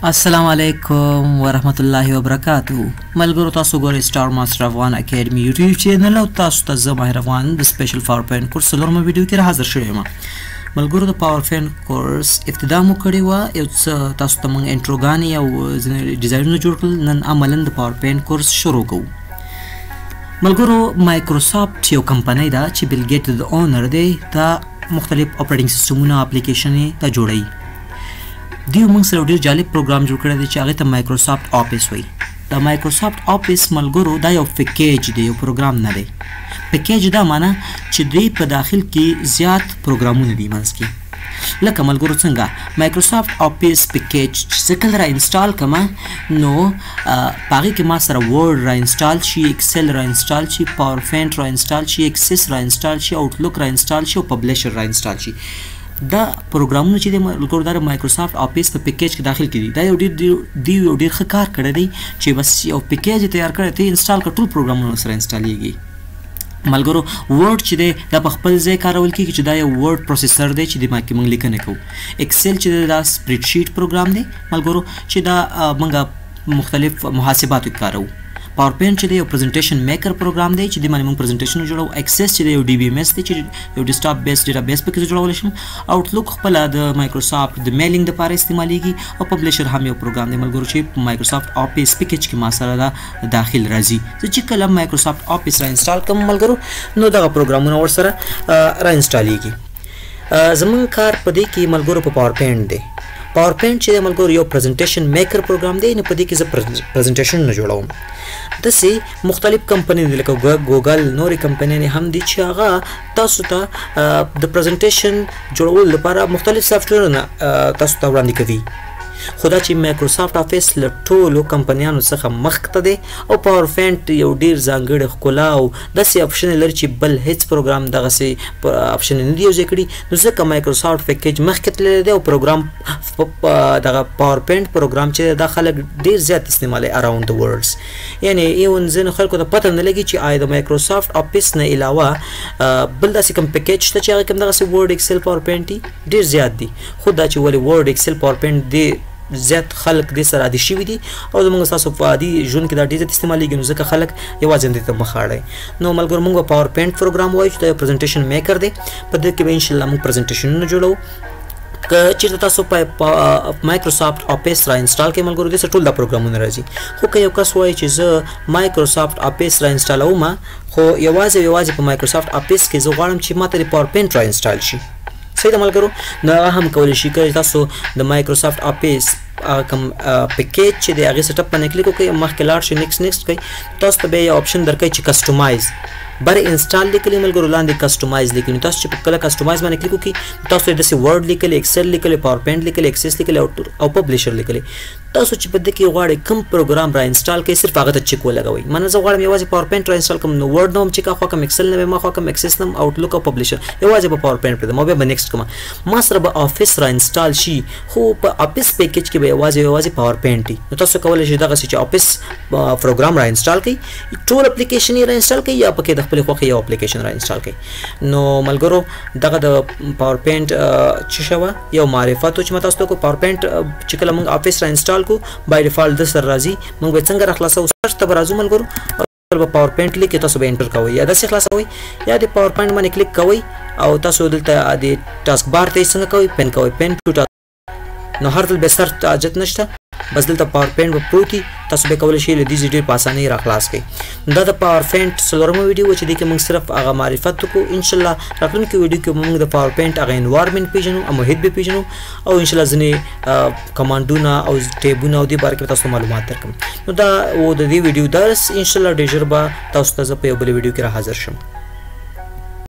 السلام علیکم ورحمت الله وبرکاتو. ملګرو تاسو ګورئ سټار ماستر افغان اکیډمي یوټیوب چینل او تاسو ته زه ماهر افغان د سپیشل پاور پوینټ کورس څلورمه ویډیو کې حاضر شوی یم. ملګرو د پاور پوینټ کورس ابتدا مو کړې وه، یو څه تاسو ته موږ انټروګانې او ځینې ډیزاینونه جوړ کړل. نن عملاً د پاور پوینټ کورس شروع کوو. ملګرو مایکروسافټ یو کمپنۍ ده چې بیل ګیټ د اونر دی. دا مختلف اپریټنګ سیسټمونه اپلیکیشنې ته جوړوي. دیو موږ سره ډېر جالب پروګرام جوړ کړی دی چې هغې ته مایکروسافټ آفیس وایي. د مایکروسافټ آفیس ملګرو دا یو پیکیج دی، یو پروګرام نه دی. پیکیج دا معنی چې دوی په داخل کې زیات پروګرامونه دي منځ کې. لکه ملګرو څنګه مایکروسافټ آفیس پیکیج چې زه کله را انسټال کړم نو په هغې کې ما سره ورډ را انسټال شي، ایکسل را انسټال شي، پاور پوینټ را انسټال شي، ایکسس را انسټال شي، آوټلوک را انسټال شي او پبلشر را انسټال شي. دا پروګرامونه چې د ملګرو دا د مایکروسافټ آفیس په پیکیج کې داخل کړي دي. دا یو ډېر ښه کار کړی دی چې بس یو پیکیج یې تیار کړی ته انسټال کړه، ټول پروګرامونه سره انسټالیږي. ملګرو ورډ چې دی دا په خپل ځای کارول کېږي چې دا یو ورډ پروسیسر دی چې د ما کې موږ لیکنه کوو. ایکسل چې دی دا سپریډ شیټ پروګرام دی ملګرو چې دا موږ مختلف محاسباتو کې کاروو. پاور پوینټ چې دی یو پریزنټیشن میکر پروګرام دی چې د باندې موږ پریزنټیشنونه جوړوو. ایکسس چې دی یو ډي بي ایم ایس دی چې یو ډیسکټاپ بیس ډیټابیس پکې زه جوړولی شم. آوټلوک خپله د مایکروسافټ د میلینګ دپاره استعمالیږي او پبلشر هم یو پروګرام دی ملګرو چې په مایکروسافټ آفیس پیکیج کې ما سره دا داخل راځي. زه چې کله مایکروسافټ آفیس را انسټال کوم ملګرو نو دغه پروګرامونه ورسره را انسټالیږي. زموږ کار په دې کې ملګرو په پاور پوینټ دی. پاور پوینټ چې دی ملګرو یو پریزنټیشن میکر پروګرام دی. نو په دې کې زه پریزنټیشنونه جوړوم. داسې مختلف کمپنۍ دي لکه ګوګل، نورې کمپنۍ هم دي چې هغه تاسو ته د پریزنټیشن جوړولو لپاره مختلف سافټویرونه تاسو ته وړاندې کوي. خو دا چې مایکروسافټ آفیس له ټولو کمپنیانو څخه مخکته دی او پاور پوینټ یو ډېر ځانګړې ښکلا او داسې اپشنې لري چې بل هیڅ پروګرام دغسې اپشنې نه دي یوځای کړي. نو ځکه مایکروسافټ پیکیج مخکې تللی دی او پروګرام دغه پاور پوینټ پروګرام چې دا خلک ډېر زیات استعمالوي اراوند د ورلډز. یعنې ایون ځینو خلکو ته پته نه لګي چې آیا د مایکروسافټ آفیس نه علاوه بل داسې کوم پیکیج شته چې هغه کوم دغسې ورډ ایکسل پاور پوینټ دي ډېر زیات دي. خو دا چې ولې ورډ ایکسل پاور پوینټ دی زیات خلک دې سره عادي شوي دي او زموږ ستاسو په عادي ژوند کې دا ډېر زیات استعمالیږي. نو ځکه خلک یوازې همدې ته مخ اړوي. نو ملګرو موږ به پاور پوینټ پروګرام وایو چې دا یو پریزنټیشن میکر دی. په دې کې به انشاءالله موږ پریزنټیشنونه جوړوو. که چېرته تاسو په مایکروسافټ آفیس را انسټال کړئ ملګرو دې سره ټول دا پروګرامونه راځي. خو که یو کس وایي چې زه مایکروسافټ آفیس را انسټالوم خو یوازې په مایکروسافټ آفیس کې زه غواړم چې ماته د پاور پوینټ را انسټال شي، صحیح ده ملګرو. نو هغه هم کولی شي که تاسو د مایکروسافټ آفیس کوم پیکیج چې د هغې سیټپ باندې کلیک وکړئ، مخکې لاړ شئ، نیکسټ کوئ، تاسو ته به یو آپشن درکوي چې کسټمایز بر انسټال لیکلی ملګرو، لاندې کسټمایز لیکلی. تاسو چې په کله کسټمایز باندې کلیک وکړئ تاسو یې داسې ورډ لیکلی، ایکسل لیکلی، پاور پوینټ لیکلی، ایکسس لیکلی او پبلشر لیکلی. تاسو چې په دې کې غواړئ کوم پروګرام را انسټال کړئ صرف هغه ته چک ولګوئ. مانه زه غواړم یوازې پاور پوینټ را انسټال کړم نو ورډ نه هم چک اخواکم، ایکسل نه به م اخواکم، ایکسس نه هم، آوټلوک او پبلشر یوازې په پاور پوینټ پرېږدم او بیا به نیکسټ کوم. ما سره به آفیس را انسټال شي خو په آفیس پیکیج کې به یوازې پاور پوینټ وي. نو تاسو کولی شئ دغسې چې آفیس پروګرام را انسټال کړئ، ټول اپلیکیشن یې را انسټال کړئ یا پکې د خپلې خوښې یو اپلیکیشن را انسټال کړئ. نو ملګرو دغه د پاور پوینټ چې شوه یو معرفت و چې ما تاسو ته وکړو. پاور پوینټ چې کله موږ آفیس را انسټال کړو بای ډیفالټ د سر راځي، موږ به څنګه را خلاصوو؟ سرچ ته به راځو ملګرو، به پاور پوینټ لیکي تاسو به انټر کوئ یا داسې خلاصوئ یا د پاور پوینټ باندې کلیک کوئ او تاسو دلته د ټاسک بار ته یې څنګه کوئ پین کوئ، پین ټو ټاسک. نو هر ځل به سر حاجت نشته، بس دلته پاور پوینټ به پروت وي، تاسو به کولی شئ له دې ډېر په اسانۍ را خلاص کړئ. دا د پاور پوینټ څلورمه ویډیو وه چې دې کې موږ صرف هغه معرفت وکړو. انشاءالله راتلونکي ویډیو کې موږ د پاور پوینټ هغه انوایرمنټ پېژنو او محیط به پېژنو او انشاءالله ځینې کمانډونه او ټیبونه او دې باره کې به تاسو معلومات درکړم. نو دا و د دې ویډیو درس. انشاءالله ډېر ژر به تاسو ته زه په یو بلې ویډیو کې را حاضر شم.